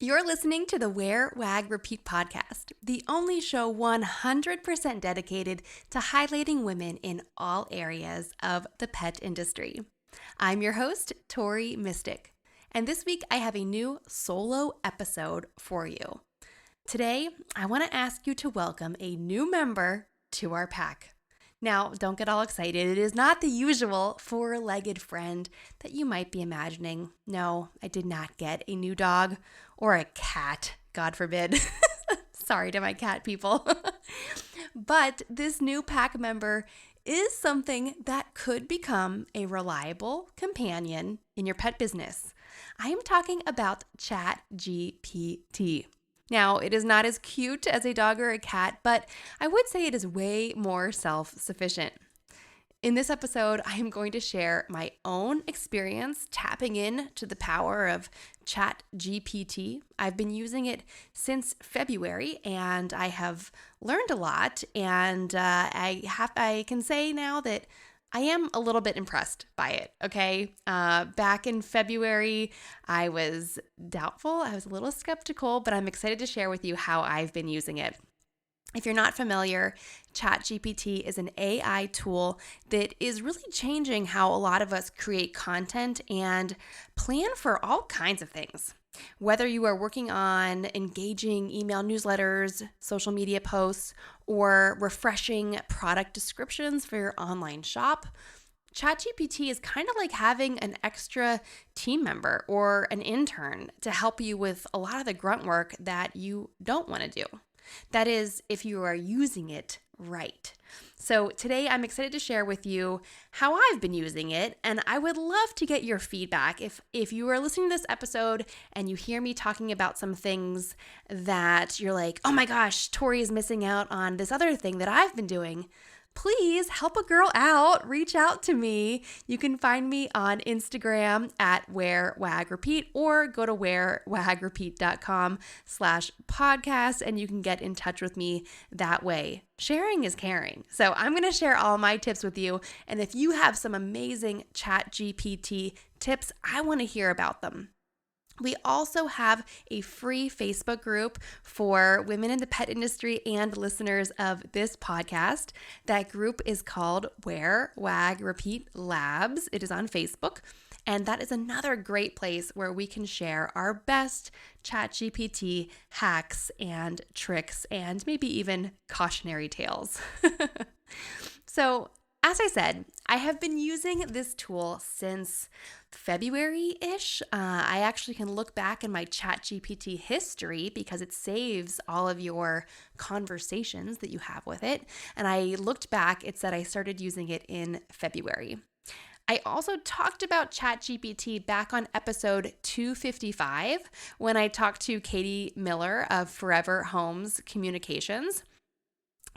You're listening to the Wear, Wag, Repeat podcast, the only show 100% dedicated to highlighting women in all areas of the pet industry. I'm your host, Tori Mystic, and this week I have a new solo episode for you. Today, I want to ask you to welcome a new member to our pack. Now, don't get all excited. It is not the usual four-legged friend that you might be imagining. No, I did not get a new dog or a cat, God forbid. Sorry to my cat people. But this new pack member is something that could become a reliable companion in your pet business. I am talking about ChatGPT. Now, it is not as cute as a dog or a cat, but I would say it is way more self-sufficient. In this episode, I am going to share my own experience tapping in to the power of ChatGPT. I've been using it since February, and I have learned a lot, and I can say now that I am a little bit impressed by it, okay? Back in February, I was doubtful. I was a little skeptical, but I'm excited to share with you how I've been using it. If you're not familiar, ChatGPT is an AI tool that is really changing how a lot of us create content and plan for all kinds of things. Whether you are working on engaging email newsletters, social media posts, or refreshing product descriptions for your online shop, ChatGPT is kind of like having an extra team member or an intern to help you with a lot of the grunt work that you don't want to do. That is, if you are using it right. So today I'm excited to share with you how I've been using it, and I would love to get your feedback. If you are listening to this episode and you hear me talking about some things that you're like, oh my gosh, Tori is missing out on this other thing that I've been doing, please help a girl out. Reach out to me. You can find me on Instagram at wearwagrepeat or go to wearwagrepeat.com/podcast and you can get in touch with me that way. Sharing is caring. So I'm going to share all my tips with you. And if you have some amazing ChatGPT tips, I want to hear about them. We also have a free Facebook group for women in the pet industry and listeners of this podcast. That group is called Wear, Wag, Repeat Labs. It is on Facebook. And that is another great place where we can share our best ChatGPT hacks and tricks and maybe even cautionary tales. So, as I said, I have been using this tool since February-ish. I actually can look back in my ChatGPT history because it saves all of your conversations that you have with it. And I looked back, it said I started using it in February. I also talked about ChatGPT back on episode 255 when I talked to Katie Miller of Forever Homes Communications.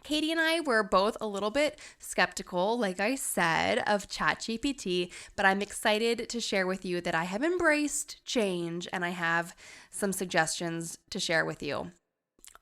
Katie and I were both a little bit skeptical, like I said, of ChatGPT, but I'm excited to share with you that I have embraced change and I have some suggestions to share with you.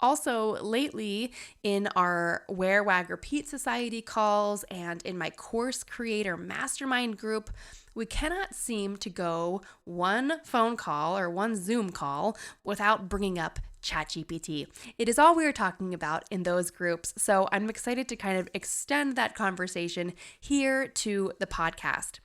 Also, lately in our Wear, Wag, Repeat Society calls and in my course creator mastermind group, we cannot seem to go one phone call or one Zoom call without bringing up ChatGPT. It is all we are talking about in those groups, so I'm excited to kind of extend that conversation here to the podcast.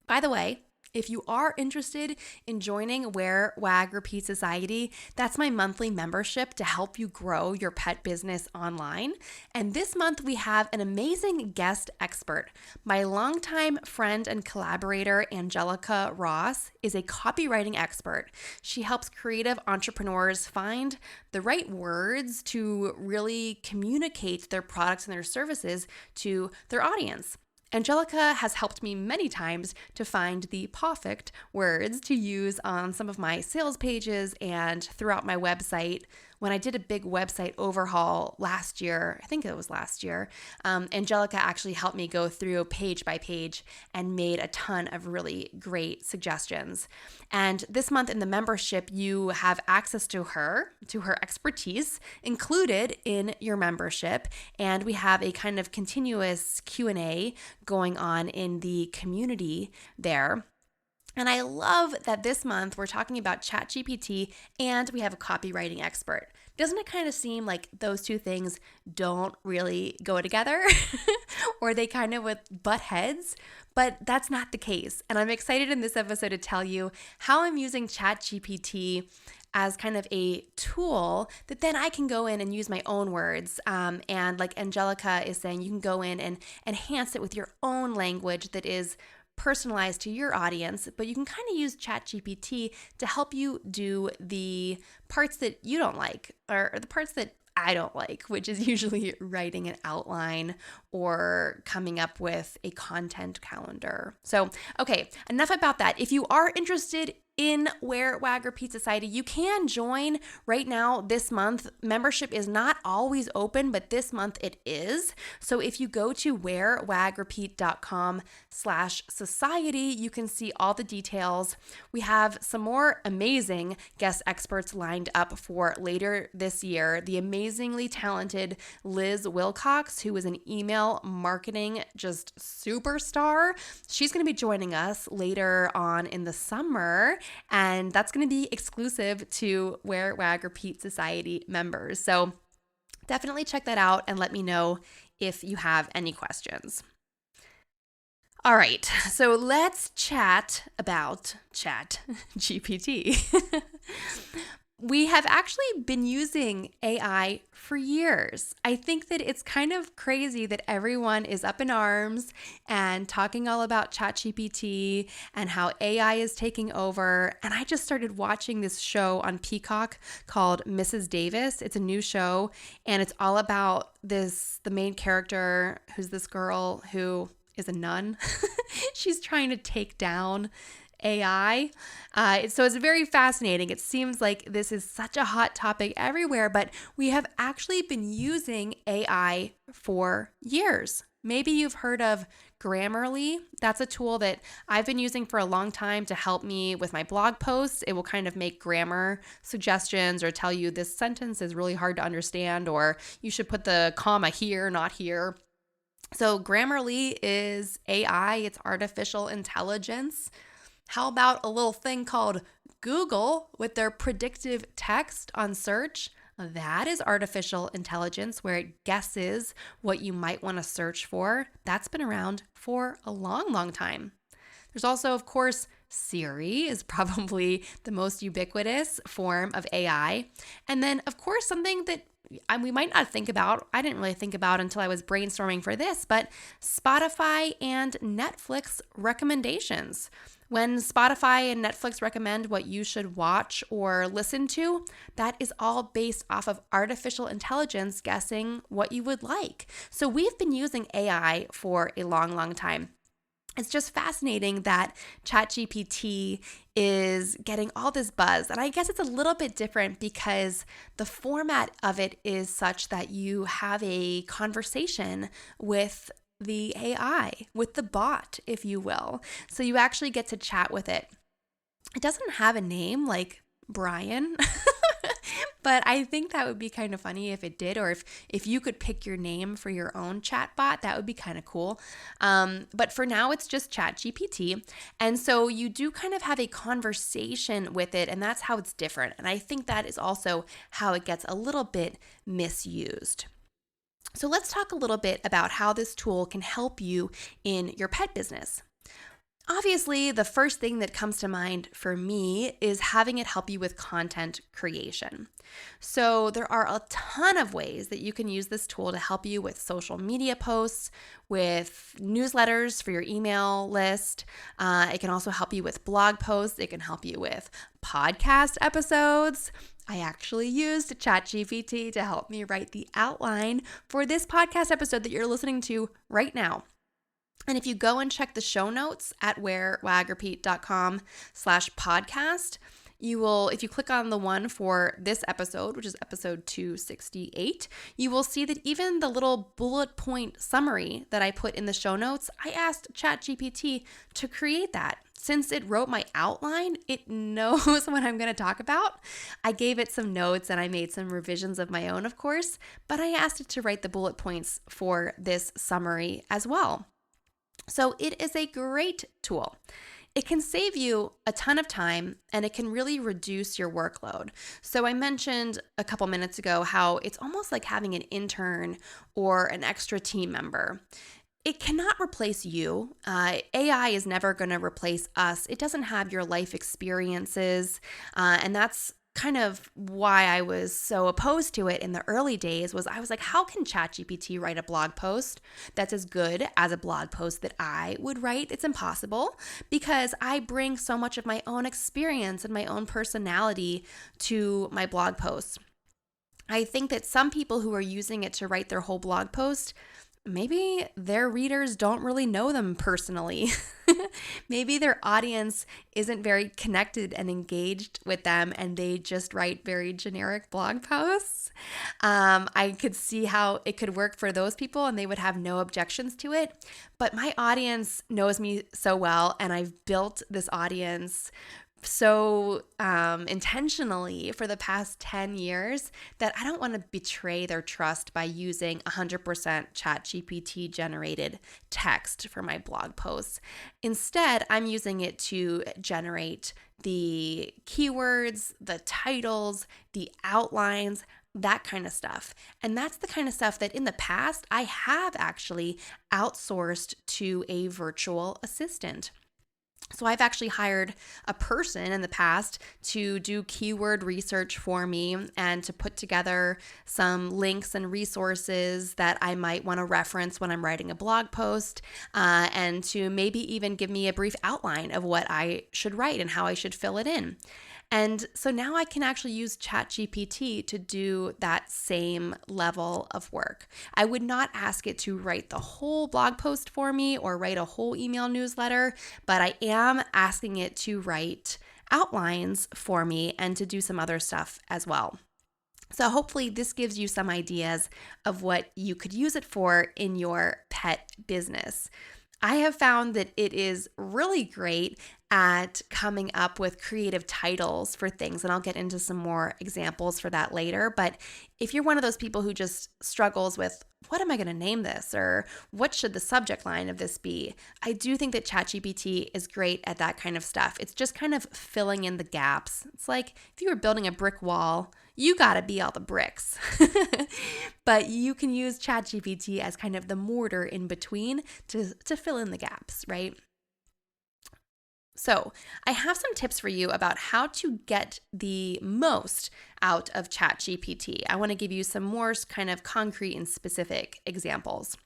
By the way, if you are interested in joining Wear, Wag, Repeat Society, that's my monthly membership to help you grow your pet business online. And this month we have an amazing guest expert. My longtime friend and collaborator, Angelica Ross, is a copywriting expert. She helps creative entrepreneurs find the right words to really communicate their products and their services to their audience. Angelica has helped me many times to find the perfect words to use on some of my sales pages and throughout my website. When I did a big website overhaul last year, I think it was last year, Angelica actually helped me go through page by page and made a ton of really great suggestions. And this month in the membership, you have access to her expertise included in your membership. And we have a kind of continuous Q&A going on in the community there. And I love that this month we're talking about ChatGPT and we have a copywriting expert. Doesn't it kind of seem like those two things don't really go together or they kind of would butt heads? But that's not the case. And I'm excited in this episode to tell you how I'm using ChatGPT as kind of a tool that then I can go in and use my own words. And like Angelica is saying, you can go in and enhance it with your own language that is personalized to your audience, but you can kind of use ChatGPT to help you do the parts that you don't like or the parts that I don't like, which is usually writing an outline or coming up with a content calendar. So, okay, enough about that. If you are interested in Wear, Wag, Repeat Society, you can join right now this month. Membership is not always open, but this month it is. So if you go to wearwagrepeat.com/society, you can see all the details. We have some more amazing guest experts lined up for later this year. The amazingly talented Liz Wilcox, who is an email marketing just superstar. She's going to be joining us later on in the summer. And that's going to be exclusive to Wear, Wag, Repeat Society members. So definitely check that out and let me know if you have any questions. All right, so let's chat about ChatGPT. We have actually been using AI for years. I think that it's kind of crazy that everyone is up in arms and talking all about ChatGPT and how AI is taking over. And I just started watching this show on Peacock called Mrs. Davis. It's a new show and it's all about the main character, who's this girl who is a nun. She's trying to take down AI. So it's very fascinating. It seems like this is such a hot topic everywhere, but we have actually been using AI for years. Maybe you've heard of Grammarly. That's a tool that I've been using for a long time to help me with my blog posts. It will kind of make grammar suggestions or tell you this sentence is really hard to understand, or you should put the comma here, not here. So Grammarly is AI, it's artificial intelligence. How about a little thing called Google with their predictive text on search? That is artificial intelligence where it guesses what you might want to search for. That's been around for a long, long time. There's also, of course, Siri is probably the most ubiquitous form of AI. And then, of course, something that we might not think about, I didn't really think about until I was brainstorming for this, but Spotify and Netflix recommendations. When Spotify and Netflix recommend what you should watch or listen to, that is all based off of artificial intelligence guessing what you would like. So we've been using AI for a long, long time. It's just fascinating that ChatGPT is getting all this buzz. And I guess it's a little bit different because the format of it is such that you have a conversation with the AI, with the bot, if you will. So you actually get to chat with it. It doesn't have a name like Brian, but I think that would be kind of funny if it did, or if you could pick your name for your own chat bot, that would be kind of cool. But for now, it's just ChatGPT. And so you do kind of have a conversation with it, and that's how it's different. And I think that is also how it gets a little bit misused. So let's talk a little bit about how this tool can help you in your pet business. Obviously, the first thing that comes to mind for me is having it help you with content creation. So there are a ton of ways that you can use this tool to help you with social media posts, with newsletters for your email list. It can also help you with blog posts. It can help you with podcast episodes. I actually used ChatGPT to help me write the outline for this podcast episode that you're listening to right now. And if you go and check the show notes at wearwagrepeat.com/podcast, you will, if you click on the one for this episode, which is episode 268, you will see that even the little bullet point summary that I put in the show notes, I asked ChatGPT to create that. Since it wrote my outline, it knows what I'm going to talk about. I gave it some notes and I made some revisions of my own, of course, but I asked it to write the bullet points for this summary as well. So it is a great tool. it can save you a ton of time and it can really reduce your workload. So I mentioned a couple minutes ago how it's almost like having an intern or an extra team member. It cannot replace you. AI is never going to replace us. It doesn't have your life experiences. And that's kind of why I was so opposed to it in the early days. Was I was like, how can ChatGPT write a blog post that's as good as a blog post that I would write? It's impossible, because I bring so much of my own experience and my own personality to my blog posts. I think that some people who are using it to write their whole blog post, maybe their readers don't really know them personally. Maybe their audience isn't very connected and engaged with them, and they just write very generic blog posts. I could see how it could work for those people and they would have no objections to it. But my audience knows me so well, and I've built this audience so intentionally for the past 10 years that I don't want to betray their trust by using 100% ChatGPT generated text for my blog posts. Instead, I'm using it to generate the keywords, the titles, the outlines, that kind of stuff. And that's the kind of stuff that in the past I have actually outsourced to a virtual assistant. So I've actually hired a person in the past to do keyword research for me and to put together some links and resources that I might want to reference when I'm writing a blog post, and to maybe even give me a brief outline of what I should write and how I should fill it in. And so now I can actually use ChatGPT to do that same level of work. I would not ask it to write the whole blog post for me or write a whole email newsletter, but I am asking it to write outlines for me and to do some other stuff as well. So hopefully this gives you some ideas of what you could use it for in your pet business. I have found that it is really great at coming up with creative titles for things, and I'll get into some more examples for that later. But if you're one of those people who just struggles with, what am I going to name this, or what should the subject line of this be? I do think that ChatGPT is great at that kind of stuff. It's just kind of filling in the gaps. It's like if you were building a brick wall, you got to be all the bricks. But you can use ChatGPT as kind of the mortar in between to fill in the gaps, right? So I have some tips for you about how to get the most out of ChatGPT. I want to give you some more kind of concrete and specific examples.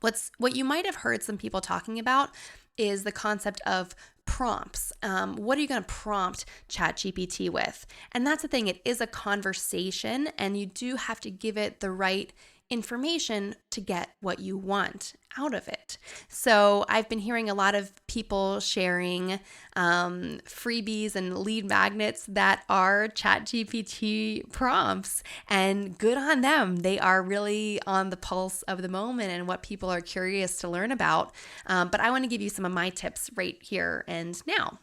What you might have heard some people talking about is the concept of prompts. What are you going to prompt ChatGPT with? And that's the thing, it is a conversation, and you do have to give it the right information to get what you want out of it. So I've been hearing a lot of people sharing freebies and lead magnets that are ChatGPT prompts, and good on them. They are really on the pulse of the moment and what people are curious to learn about. But I want to give you some of my tips right here and now.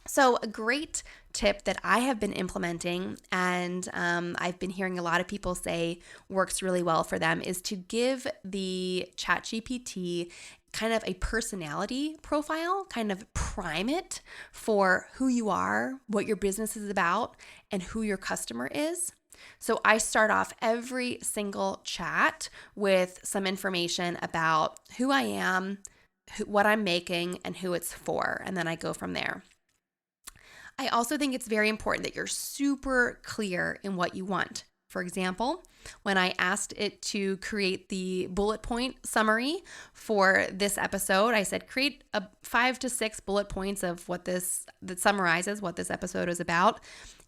So a great tip that I have been implementing, and I've been hearing a lot of people say works really well for them, is to give the ChatGPT kind of a personality profile, kind of prime it for who you are, what your business is about, and who your customer is. So I start off every single chat with some information about who I am, what I'm making, and who it's for, and then I go from there. I also think it's very important that you're super clear in what you want. For example, when I asked it to create the bullet point summary for this episode, I said, create 5 to 6 bullet points of that summarizes what this episode is about.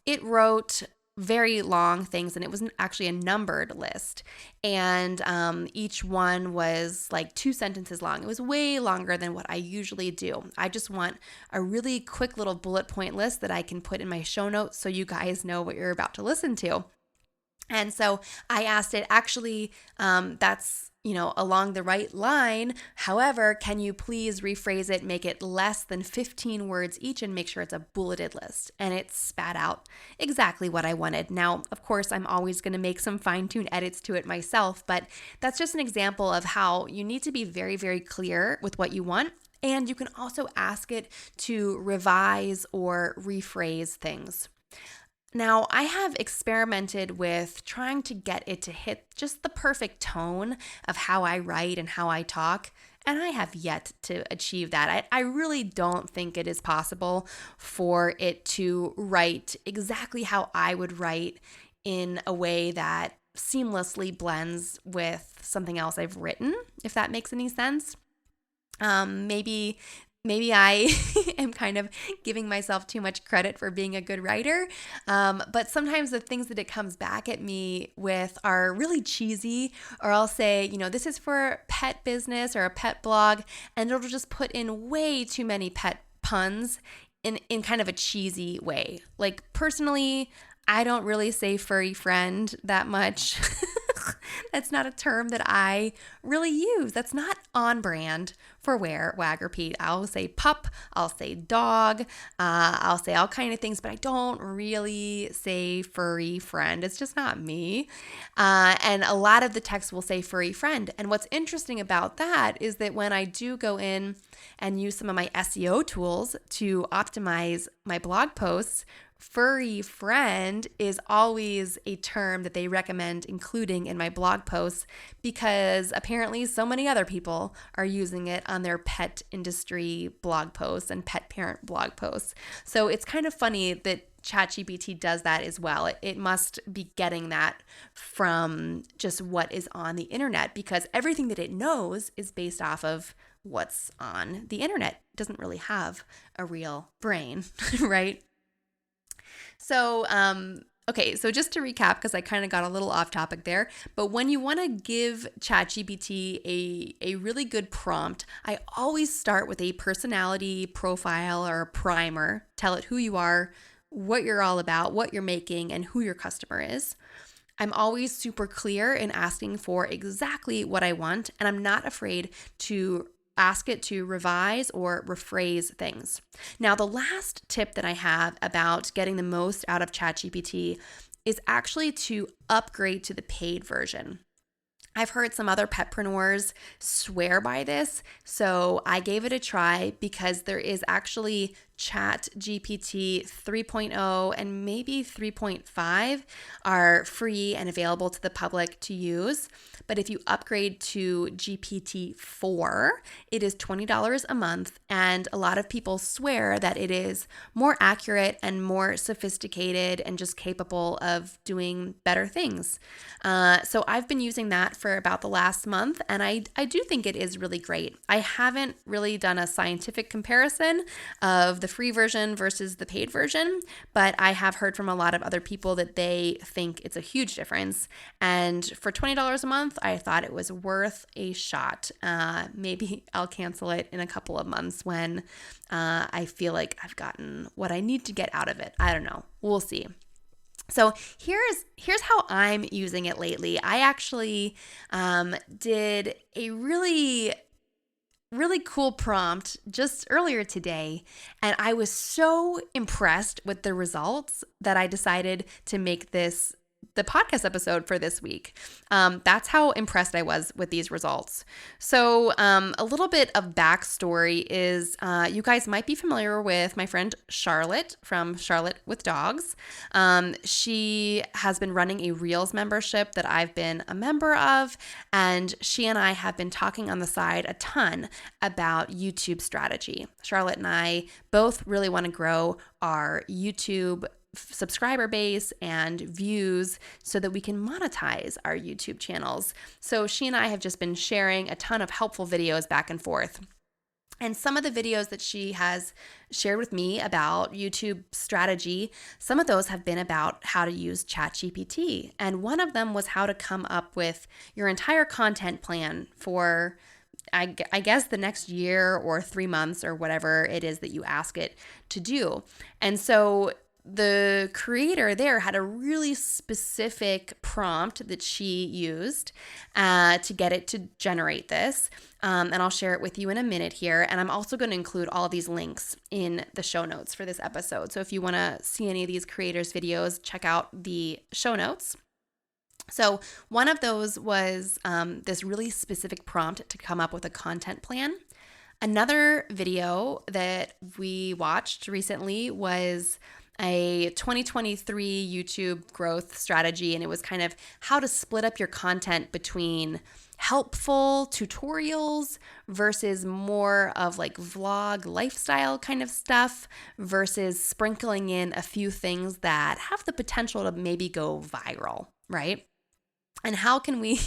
It wrote very long things, and it was actually a numbered list, and each one was like 2 sentences long. It was way longer than what I usually do. I just want a really quick little bullet point list that I can put in my show notes so you guys know what you're about to listen to. And so I asked it, actually, that's along the right line. However, can you please rephrase it, make it less than 15 words each, and make sure it's a bulleted list? And it spat out exactly what I wanted. Now, of course, I'm always going to make some fine-tuned edits to it myself, but that's just an example of how you need to be very, very clear with what you want And you can also ask it to revise or rephrase things. Now, I have experimented with trying to get it to hit just the perfect tone of how I write and how I talk, and I have yet to achieve that. I really don't think it is possible for it to write exactly how I would write in a way that seamlessly blends with something else I've written, if that makes any sense. Maybe I am kind of giving myself too much credit for being a good writer. But sometimes the things that it comes back at me with are really cheesy, or I'll say, this is for pet business or a pet blog, and it'll just put in way too many pet puns in kind of a cheesy way. Like, personally, I don't really say furry friend that much. That's not a term that I really use. That's not on brand for Wag Repeat. I'll say pup, I'll say dog, I'll say all kind of things, but I don't really say furry friend. It's just not me. And a lot of the text will say furry friend. And what's interesting about that is that when I do go in and use some of my SEO tools to optimize my blog posts, furry friend is always a term that they recommend including in my blog posts because apparently so many other people are using it on their pet industry blog posts and pet parent blog posts. So it's kind of funny that ChatGPT does that as well. It must be getting that from just what is on the internet because everything that it knows is based off of what's on the internet. It doesn't really have a real brain, right? So, so just to recap, because I kind of got a little off topic there, but when you want to give ChatGPT a really good prompt, I always start with a personality profile or a primer. Tell it who you are, what you're all about, what you're making, and who your customer is. I'm always super clear in asking for exactly what I want, and I'm not afraid to ask it to revise or rephrase things. Now, the last tip that I have about getting the most out of ChatGPT is actually to upgrade to the paid version. I've heard some other petpreneurs swear by this, so I gave it a try because there is actually ChatGPT 3.0 and maybe 3.5 are free and available to the public to use. But if you upgrade to GPT-4, it is $20 a month, and a lot of people swear that it is more accurate and more sophisticated and just capable of doing better things. So I've been using that for about the last month, and I do think it is really great. I haven't really done a scientific comparison of the free version versus the paid version, but I have heard from a lot of other people that they think it's a huge difference. And for $20 a month, I thought it was worth a shot. Maybe I'll cancel it in a couple of months when I feel like I've gotten what I need to get out of it. I don't know. We'll see. So here's how I'm using it lately. I actually did a really cool prompt just earlier today, and I was so impressed with the results that I decided to make this the podcast episode for this week. That's how impressed I was with these results. So a little bit of backstory is you guys might be familiar with my friend Charlotte from Charlotte with Dogs. She has been running a Reels membership that I've been a member of, and she and I have been talking on the side a ton about YouTube strategy. Charlotte and I both really want to grow our YouTube subscriber base and views so that we can monetize our YouTube channels. So she and I have just been sharing a ton of helpful videos back and forth. And some of the videos that she has shared with me about YouTube strategy, some of those have been about how to use ChatGPT. And one of them was how to come up with your entire content plan for I guess the next year or 3 months or whatever it is that you ask it to do. And so the creator there had a really specific prompt that she used to get it to generate this. And I'll share it with you in a minute here. And I'm also going to include all of these links in the show notes for this episode. So if you want to see any of these creators' videos, check out the show notes. So one of those was this really specific prompt to come up with a content plan. Another video that we watched recently was a 2023 YouTube growth strategy, and it was kind of how to split up your content between helpful tutorials versus more of like vlog lifestyle kind of stuff versus sprinkling in a few things that have the potential to maybe go viral, right? And how can we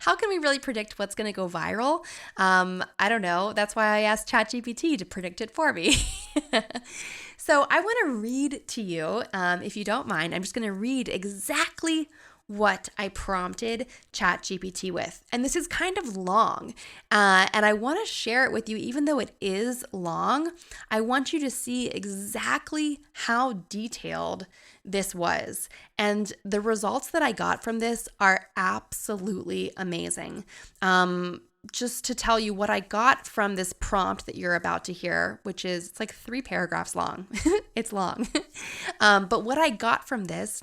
really predict what's going to go viral? I don't know. That's why I asked ChatGPT to predict it for me. So I want to read to you, if you don't mind. I'm just going to read exactly what I prompted ChatGPT with. And this is kind of long, and I want to share it with you. Even though it is long, I want you to see exactly how detailed this was. And the results that I got from this are absolutely amazing. Just to tell you what I got from this prompt that you're about to hear, which is, it's like 3 paragraphs long. It's long. But what I got from this,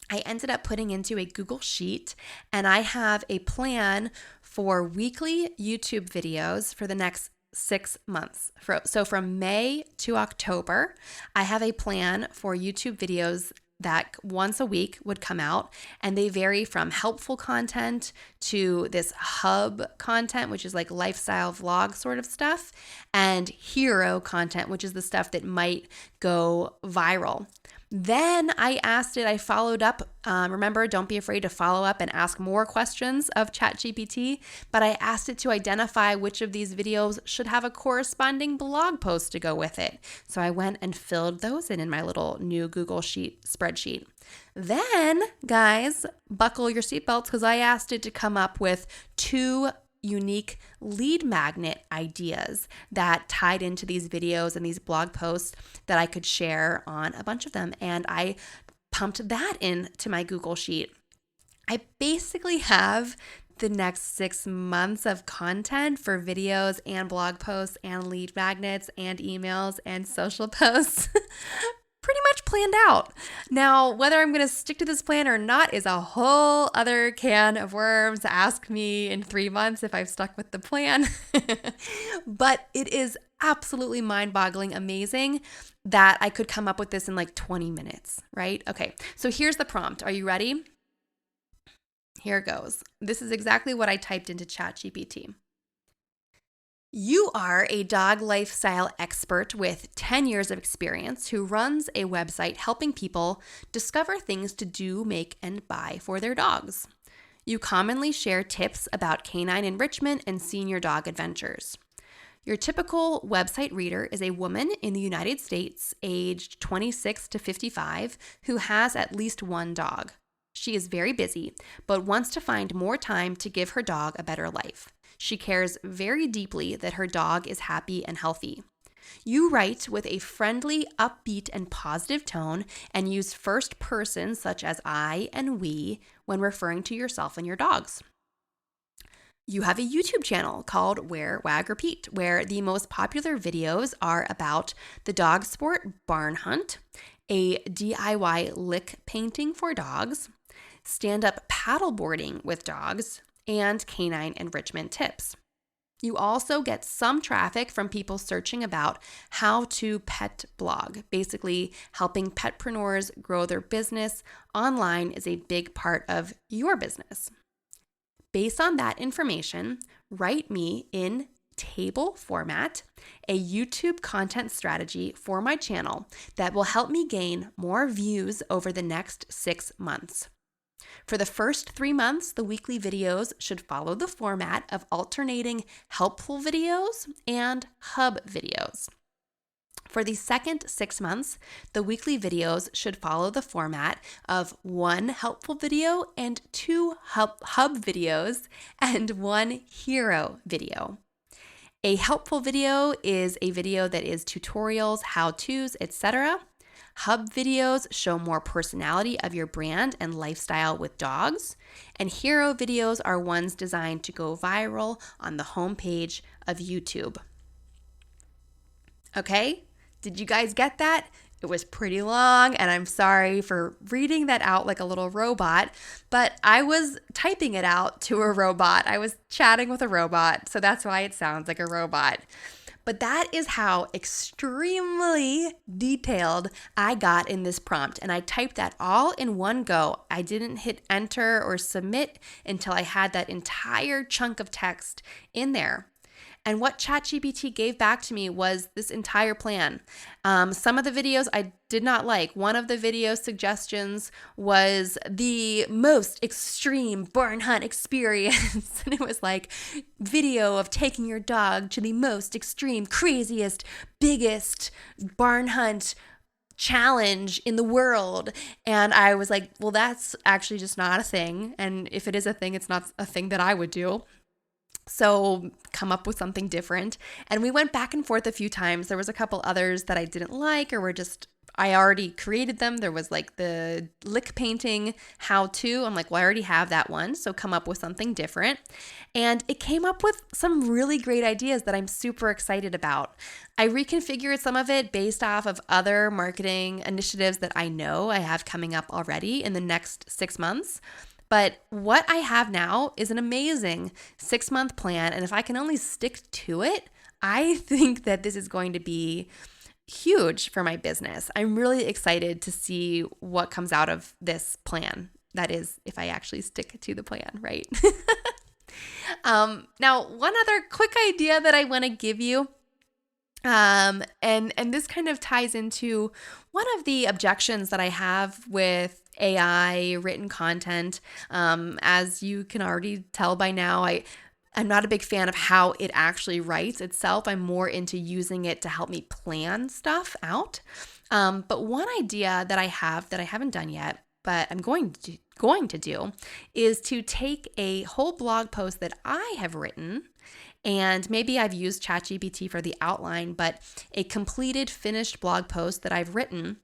I ended up putting into a Google Sheet, and I have a plan for weekly YouTube videos for the next 6 months. So from May to October, I have a plan for YouTube videos that once a week would come out, and they vary from helpful content to this hub content, which is like lifestyle vlog sort of stuff, and hero content, which is the stuff that might go viral. Then I followed up. Remember, don't be afraid to follow up and ask more questions of ChatGPT, but I asked it to identify which of these videos should have a corresponding blog post to go with it. So I went and filled those in my little new Google Sheet spreadsheet. Then, guys, buckle your seatbelts, because I asked it to come up with 2 unique lead magnet ideas that tied into these videos and these blog posts that I could share on a bunch of them. And I pumped that into my Google Sheet. I basically have the next 6 months of content for videos and blog posts and lead magnets and emails and social posts pretty much planned out. Now, whether I'm going to stick to this plan or not is a whole other can of worms. Ask me in 3 months if I've stuck with the plan. But it is absolutely mind-boggling amazing that I could come up with this in like 20 minutes, right? Okay, so here's the prompt. Are you ready? Here it goes. This is exactly what I typed into ChatGPT. You are a dog lifestyle expert with 10 years of experience who runs a website helping people discover things to do, make, and buy for their dogs. You commonly share tips about canine enrichment and senior dog adventures. Your typical website reader is a woman in the United States, aged 26 to 55, who has at least 1 dog. She is very busy, but wants to find more time to give her dog a better life. She cares very deeply that her dog is happy and healthy. You write with a friendly, upbeat, and positive tone and use first person such as I and we when referring to yourself and your dogs. You have a YouTube channel called Wear, Wag, Repeat, where the most popular videos are about the dog sport barn hunt, a DIY lick painting for dogs, stand-up paddleboarding with dogs, and canine enrichment tips. You also get some traffic from people searching about how to pet blog. Basically, helping petpreneurs grow their business online is a big part of your business. Based on that information, write me in table format a YouTube content strategy for my channel that will help me gain more views over the next 6 months. For the first 3 months, the weekly videos should follow the format of alternating helpful videos and hub videos. For the second 6 months, the weekly videos should follow the format of 1 helpful video and 2 hub videos and 1 hero video. A helpful video is a video that is tutorials, how-tos, etc. Hub videos show more personality of your brand and lifestyle with dogs, and hero videos are ones designed to go viral on the homepage of YouTube. Okay? Did you guys get that? It was pretty long, and I'm sorry for reading that out like a little robot, but I was typing it out to a robot. I was chatting with a robot, so that's why it sounds like a robot. But that is how extremely detailed I got in this prompt. And I typed that all in one go. I didn't hit enter or submit until I had that entire chunk of text in there. And what ChatGPT gave back to me was this entire plan. Some of the videos I did not like. One of the video suggestions was the most extreme barn hunt experience. And it was like video of taking your dog to the most extreme, craziest, biggest barn hunt challenge in the world. And I was like, well, that's actually just not a thing. And if it is a thing, it's not a thing that I would do. So come up with something different. And we went back and forth a few times. There was a couple others that I didn't like or were just, I already created them. There was like the lick painting how to. I'm like, well, I already have that one. So come up with something different. And it came up with some really great ideas that I'm super excited about. I reconfigured some of it based off of other marketing initiatives that I know I have coming up already in the next 6 months. But what I have now is an amazing 6-month plan. And if I can only stick to it, I think that this is going to be huge for my business. I'm really excited to see what comes out of this plan. That is, if I actually stick to the plan, right? Now, one other quick idea that I want to give you, and this kind of ties into one of the objections that I have with AI written content. As you can already tell by now, I'm not a big fan of how it actually writes itself. I'm more into using it to help me plan stuff out. But one idea that I have that I haven't done yet, but I'm going to do, is to take a whole blog post that I have written, and maybe I've used ChatGPT for the outline, but a completed, finished blog post that I've written,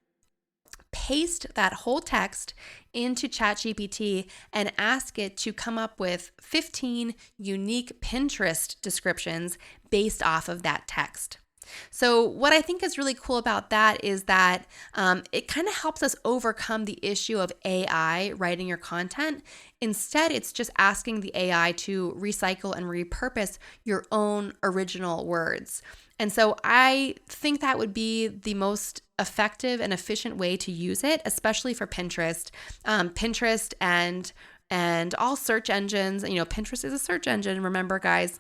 paste that whole text into ChatGPT and ask it to come up with 15 unique Pinterest descriptions based off of that text. So what I think is really cool about that is that it kind of helps us overcome the issue of AI writing your content. Instead, it's just asking the AI to recycle and repurpose your own original words. And so I think that would be the most effective and efficient way to use it, especially for Pinterest. Pinterest and all search engines. Pinterest is a search engine. Remember, guys.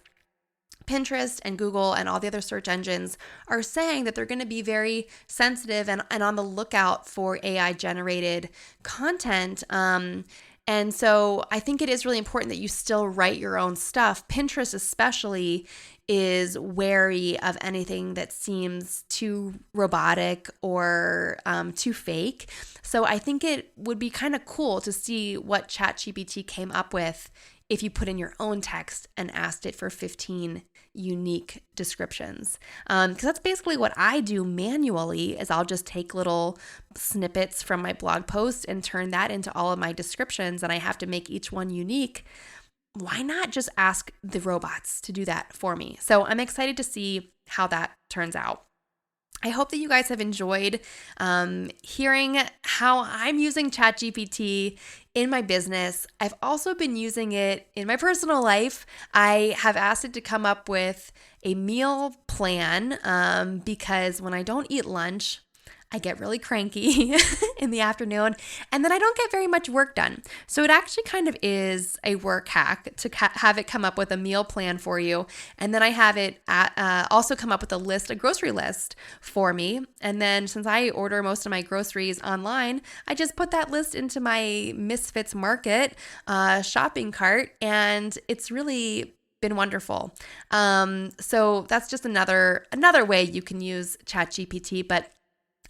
Pinterest and Google and all the other search engines are saying that they're going to be very sensitive and on the lookout for AI generated content. And so I think it is really important that you still write your own stuff. Pinterest especially is wary of anything that seems too robotic or too fake. So I think it would be kind of cool to see what ChatGPT came up with if you put in your own text and asked it for 15 unique descriptions. Because that's basically what I do manually, is I'll just take little snippets from my blog post and turn that into all of my descriptions, and I have to make each one unique. Why not just ask the robots to do that for me? So I'm excited to see how that turns out. I hope that you guys have enjoyed hearing how I'm using ChatGPT in my business. I've also been using it in my personal life. I have asked it to come up with a meal plan because when I don't eat lunch, I get really cranky in the afternoon, and then I don't get very much work done. So it actually kind of is a work hack to have it come up with a meal plan for you. And then I have it also come up with a grocery list for me. And then since I order most of my groceries online, I just put that list into my Misfits Market shopping cart, and it's really been wonderful. So that's just another way you can use ChatGPT, but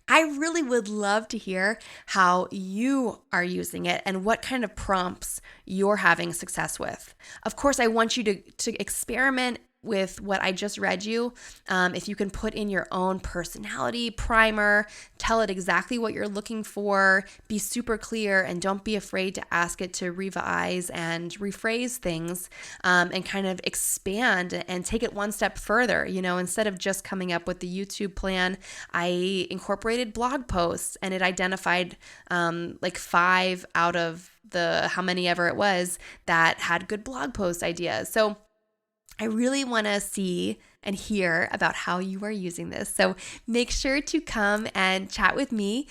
I really would love to hear how you are using it and what kind of prompts you're having success with. Of course, I want you to experiment with what I just read you, if you can put in your own personality primer, tell it exactly what you're looking for, be super clear, and don't be afraid to ask it to revise and rephrase things, and kind of expand and take it one step further. Instead of just coming up with the YouTube plan, I incorporated blog posts, and it identified like 5 out of the how many ever it was that had good blog post ideas. So I really want to see and hear about how you are using this. So make sure to come and chat with me.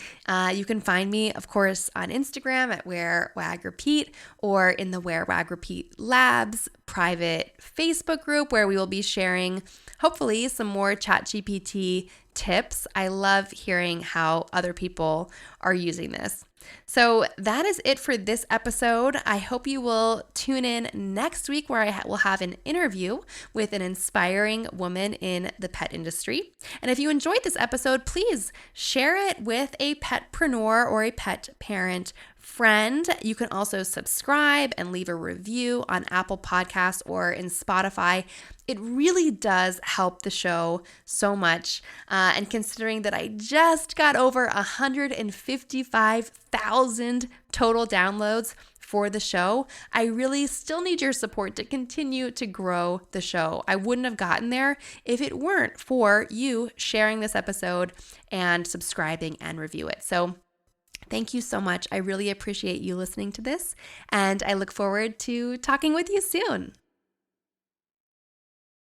You can find me, of course, on Instagram at Wear Wag Repeat, or in the Wear Wag Repeat Labs private Facebook group, where we will be sharing, hopefully, some more ChatGPT tips. I love hearing how other people are using this. So that is it for this episode. I hope you will tune in next week, where I will have an interview with an inspiring woman in the pet industry. And if you enjoyed this episode, please share it with a petpreneur or a pet parent friend. You can also subscribe and leave a review on Apple Podcasts or in Spotify. It really does help the show so much. And considering that I just got over 155,000 total downloads for the show, I really still need your support to continue to grow the show. I wouldn't have gotten there if it weren't for you sharing this episode and subscribing and review it. So thank you so much. I really appreciate you listening to this, and I look forward to talking with you soon.